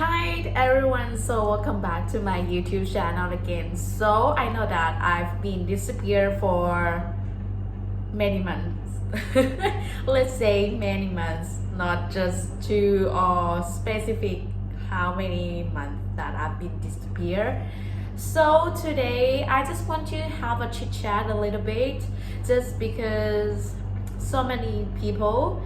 Hi everyone, so welcome back to my YouTube channel again. So I know that I've been disappeared for many months. Let's say many months, not just two or specific how many months that I've been disappeared. So today I just want to have a chit chat a little bit just because so many people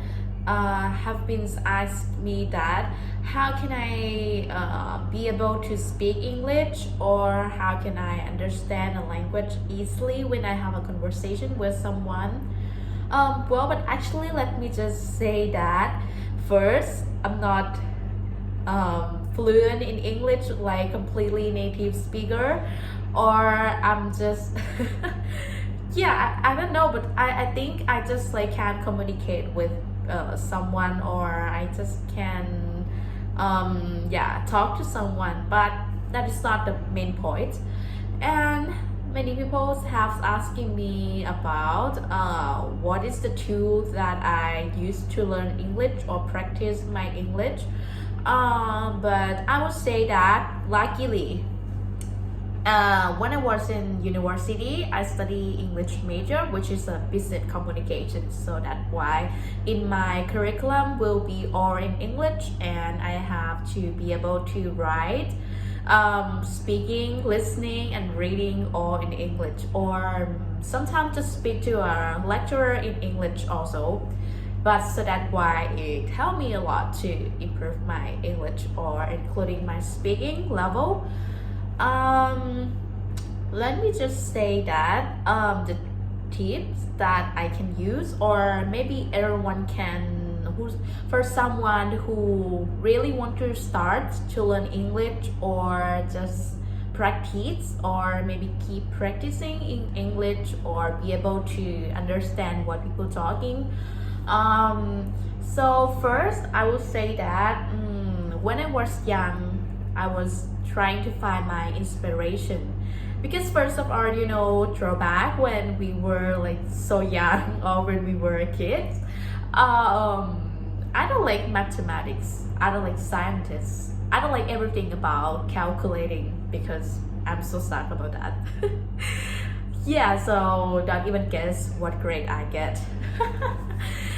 have been asked me that how can I be able to speak English or how can I understand a language easily when I have a conversation with someone. But actually let me just say that first, I'm not fluent in English like completely native speaker, or I'm just yeah, I don't know, but I think I just like can't communicate with someone, or I just can talk to someone, but that is not the main point. And many people have asking me about what is the tool that I use to learn English or practice my English. But I would say that luckily when I was in university, I study English major, which is a business communication. So that's why in my curriculum will be all in English, and I have to be able to write, speaking, listening, and reading all in English. Or sometimes just speak to a lecturer in English also. But so that's why it helped me a lot to improve my English, or including my speaking level. Let me just say that the tips that I can use, or maybe everyone can, for someone who really want to start to learn English or just practice, or maybe keep practicing in English, or be able to understand what people talking. So first I would say that when I was young, I was trying to find my inspiration, because first of all, throwback when we were like so young or when we were kids, I don't like mathematics, I don't like scientists, I don't like everything about calculating, because I'm so sad about that. Yeah, so don't even guess what grade I get.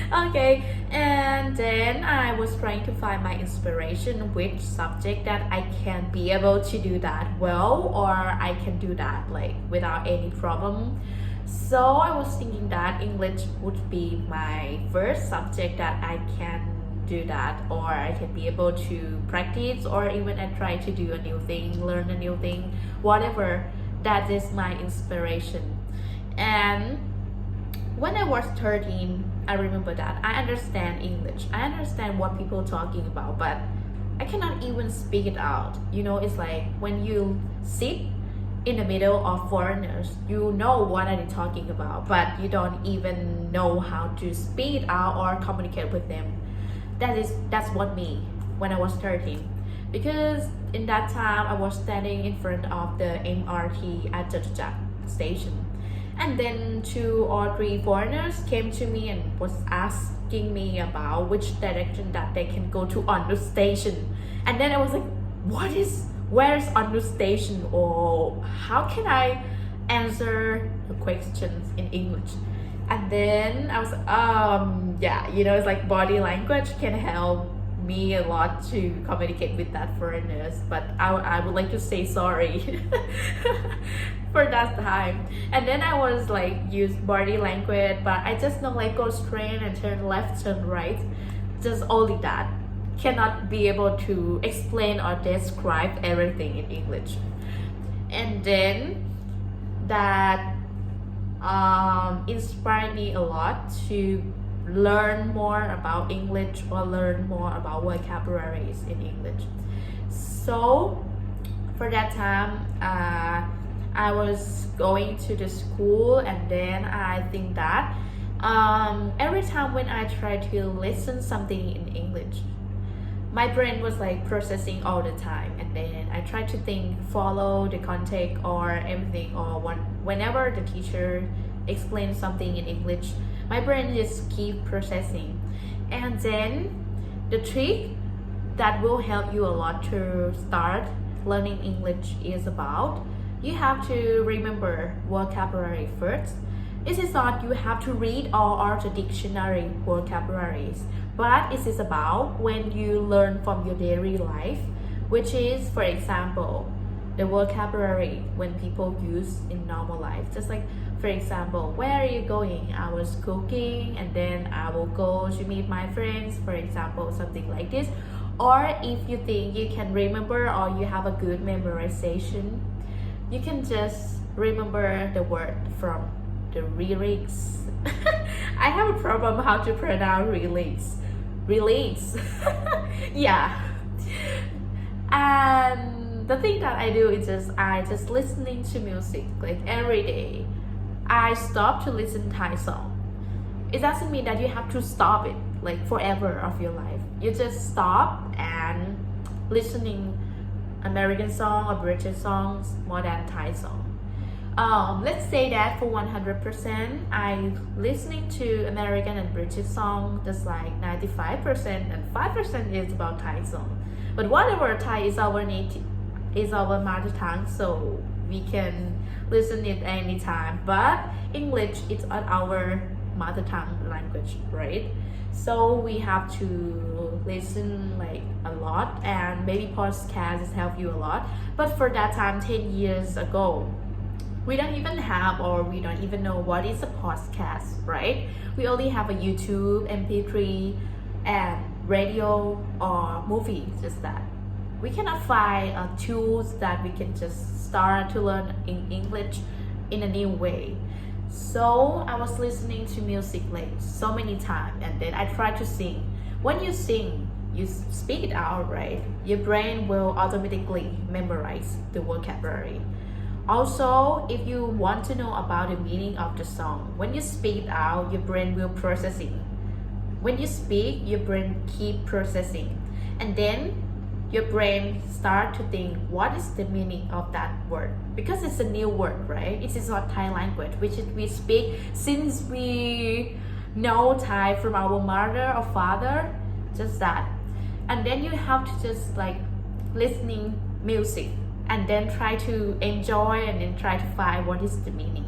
Okay, and then I was trying to find my inspiration, which subject that I can be able to do that well, or I can do that like without any problem. So I was thinking that English would be my first subject that I can do that, or I can be able to practice, or even I try to do a new thing, learn a new thing, whatever. That is my inspiration. And when I was 13, I remember that I understand English. I understand what people are talking about, but I cannot even speak it out. It's like when you sit in the middle of foreigners, you know what are they talking about, but you don't even know how to speak it out or communicate with them. That's what me when I was 13. Because in that time, I was standing in front of the MRT at Chit Chat station. And then 2 or 3 foreigners came to me and was asking me about which direction that they can go to on the station. And then I was like, where is on the station? Or how can I answer the questions in English? And then I was it's like body language can help me a lot to communicate with that foreigners, but I would like to say sorry for that time. And then I was like use body language, but I just know like go straight and turn left, turn right, just only that. Cannot be able to explain or describe everything in English. And then that inspired me a lot to learn more about English, or learn more about vocabularies in English. So for that time, I was going to the school, and then I think that every time when I try to listen something in English, my brain was like processing all the time, and then I tried to think, follow the context or everything, or whenever the teacher explains something in English, my brain just keep processing. And then the trick that will help you a lot to start learning English is about you have to remember vocabulary first. It is not you have to read all of the dictionary vocabularies, but it is about when you learn from your daily life, which is, for example, the vocabulary when people use in normal life. Just like, for example, where are you going? I was cooking and then I will go to meet my friends, for example, something like this. Or if you think you can remember or you have a good memorization, you can just remember the word from the lyrics. I have a problem how to pronounce lyrics. Yeah. And the thing that I do is I just listening to music like every day. I stop to listen Thai song. It doesn't mean that you have to stop it like forever of your life. You just stop and listening American song or British songs more than Thai song. Let's say that for 100%, I listening to American and British song just like 95% and 5% is about Thai song. But whatever, Thai is our native, is our mother tongue, so we can listen it anytime. But English is our mother tongue language, right? So we have to listen like a lot, and maybe podcasts help you a lot. But for that time, 10 years ago, we don't even have or we don't even know what is a podcast, right? We only have a YouTube, MP3, and radio or movie, just that. We cannot find tools that we can just start to learn in English in a new way. So I was listening to music like so many times and then I tried to sing. When you sing, you speak it out, right? Your brain will automatically memorize the vocabulary. Also, if you want to know about the meaning of the song, when you speak it out, your brain will processing. When you speak, your brain keep processing. And then your brain start to think what is the meaning of that word, because it's a new word, right? It is not Thai language, which we speak since we know Thai from our mother or father, just that. And then you have to just like listening music and then try to enjoy and then try to find what is the meaning.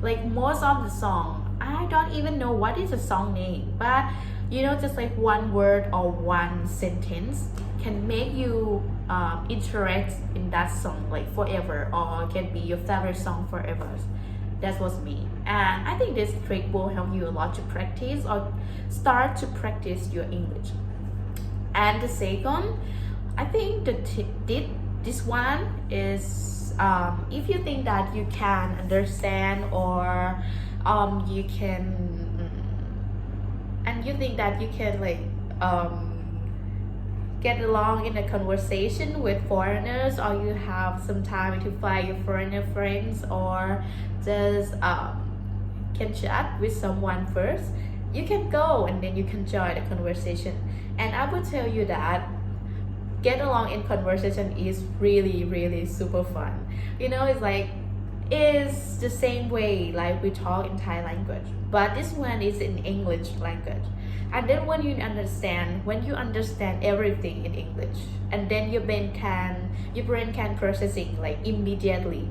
Like most of the song, I don't even know what is the song name, but you know, just like one word or one sentence can make you interest in that song like forever, or can be your favorite song forever. That was me, and I think this trick will help you a lot to practice or start to practice your English. And the second, I think this one is if you think that you can understand or you can and you think that you can like get along in a conversation with foreigners, or you have some time to find your foreigner friends, or just can chat with someone first, you can go and then you can join the conversation. And I would tell you that get along in conversation is really super fun. You know, it's like it's the same way like we talk in Thai language, but this one is in English language. And then when you understand everything in English, and then your brain can processing like immediately.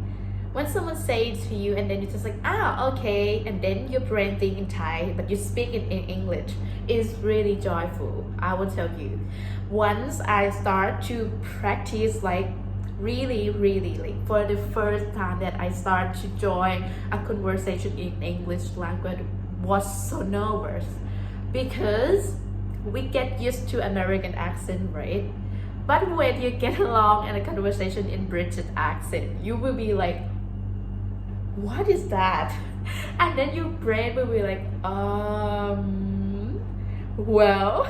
When someone says to you and then you're just like, okay, and then your brain think in Thai but you speak it in English, is really joyful. I will tell you, once I start to practice like really like for the first time that I start to join a conversation in English language, was so nervous because we get used to American accent, right? But when you get along in a conversation in British accent, you will be like, what is that? And then your brain will be like, well,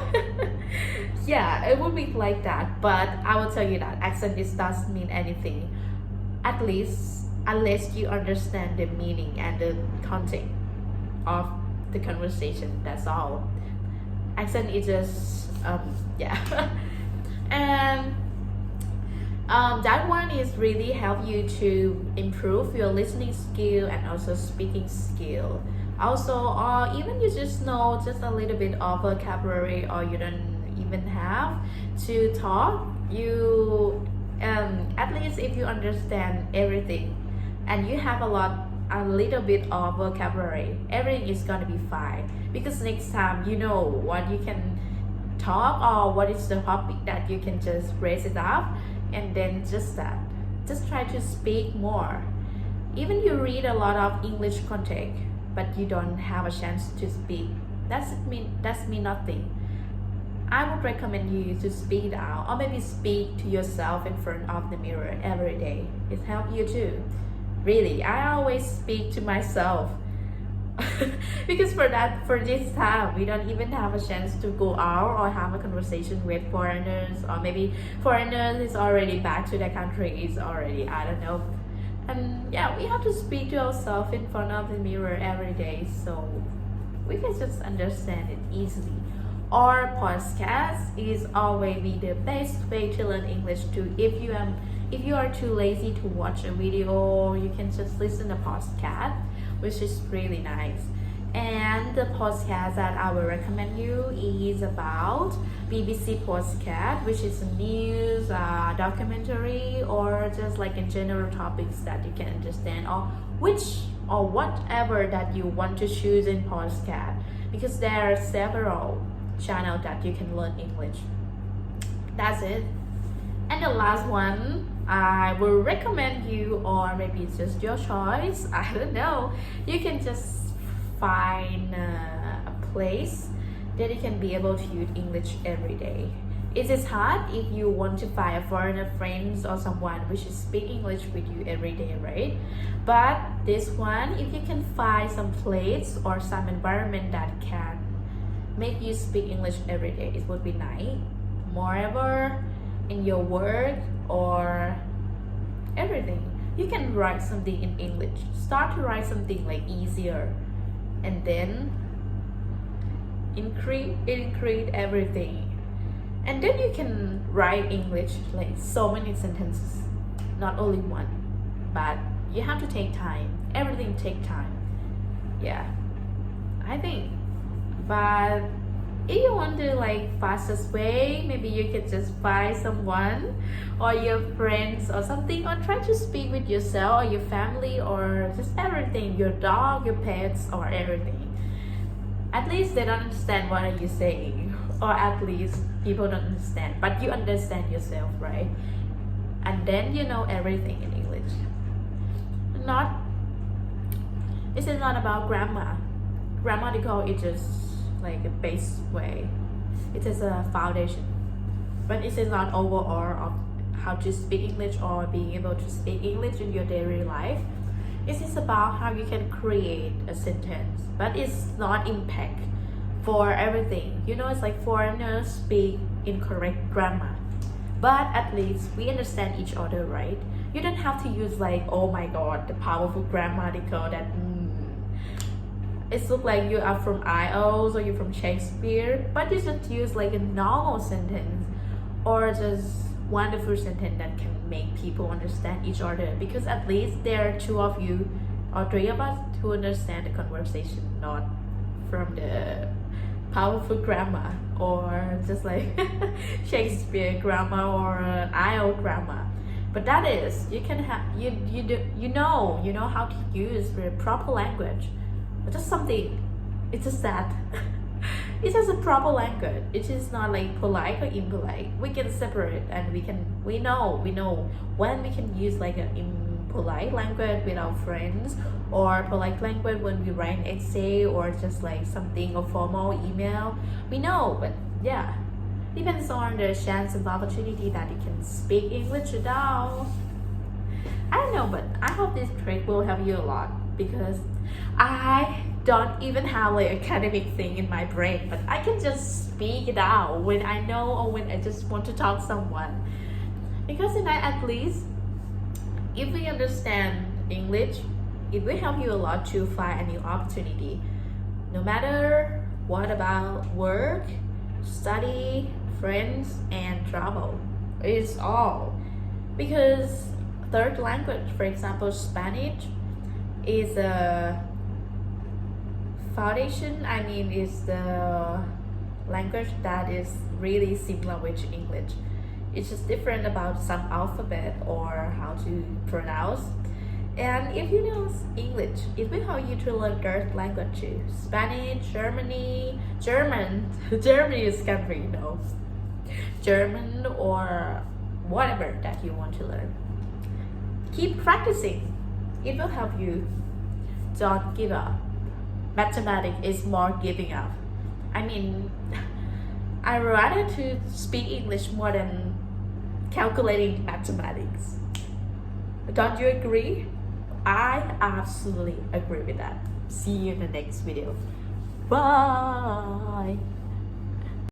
yeah, it will be like that. But I will tell you that accent doesn't mean anything, at least unless you understand the meaning and the content of the conversation. That's all. Accent is just yeah. And that one is really help you to improve your listening skill and also speaking skill. Also, or even you just know just a little bit of vocabulary, or you don't even even have to talk. You at least if you understand everything and you have a little bit of vocabulary, everything is gonna be fine. Because next time you know what you can talk or what is the topic that you can just raise it up, and then just try to speak more. Even you read a lot of English content but you don't have a chance to speak, that's mean nothing. I would recommend you to speak out, or maybe speak to yourself in front of the mirror every day. It helps you too. Really, I always speak to myself. Because for this time, we don't even have a chance to go out or have a conversation with foreigners, or maybe foreigners is already back to their country, is already, I don't know. And yeah, we have to speak to ourselves in front of the mirror every day, so we can just understand it easily. Or podcast is always be the best way to learn English too. If you are too lazy to watch a video, you can just listen to podcast, which is really nice. And the podcast that I will recommend you is about BBC podcast, which is a news, documentary, or just like in general topics that you can understand, or whatever that you want to choose in podcast, because there are several channels that you can learn English. That's it. And the last one I will recommend you, or maybe it's just your choice, I don't know, you can just find a place that you can be able to use English every day. It is hard if you want to find a foreigner friends or someone which is speak English with you every day, right? But this one, if you can find some place or some environment that can make you speak English every day, it would be nice. Moreover, in your work or everything, you can write something in English. Start to write something like easier, and then increase everything, and then you can write English like so many sentences, not only one, but you have to take time. Everything take time. Yeah, I think. But if you want to like fastest way, maybe you can just find someone or your friends or something, or try to speak with yourself or your family, or just everything, your dog, your pets, or everything. At least they don't understand what are you saying, or at least people don't understand, but you understand yourself, right? And then you know everything in English. This is not about grammar. Grammatical is just like a base way. It is a foundation, but it is not overall of how to speak English or being able to speak English in your daily life. It is about how you can create a sentence, but it's not impact for everything. You know, it's like foreigners speak incorrect grammar, but at least we understand each other, right? You don't have to use like, oh my god, the powerful grammatical that it looks like you are from IELTS or you're from Shakespeare, but you just use like a normal sentence or just wonderful sentence that can make people understand each other, because at least there are two of you or three of us to understand the conversation, not from the powerful grammar or just like Shakespeare grammar or IELTS grammar. But that is, you can have you know how to use the proper language. Just something, it's just that it's just a proper language. It is not like polite or impolite. We can separate, and we know when we can use like an impolite language with our friends, or polite language when we write an essay or just like something, or formal email. We know, but yeah, depends on the chance and opportunity that you can speak English without. I don't know, but I hope this trick will help you a lot, because I don't even have like academic thing in my brain, but I can just speak it out when I know or when I just want to talk to someone. Because at least if we understand English, it will help you a lot to find a new opportunity, no matter what, about work, study, friends, and travel. It's all because third language, for example Spanish, is a foundation. I mean, is the language that is really similar with English. It's just different about some alphabet or how to pronounce. And if you know English, it will help you to learn third language too. Spanish, German. Germany is country, you know. German or whatever that you want to learn. Keep practicing. It will help you. Don't give up. Mathematics is more giving up. I mean, I rather to speak English more than calculating mathematics. Don't you agree? I absolutely agree with that. See you in the next video. Bye.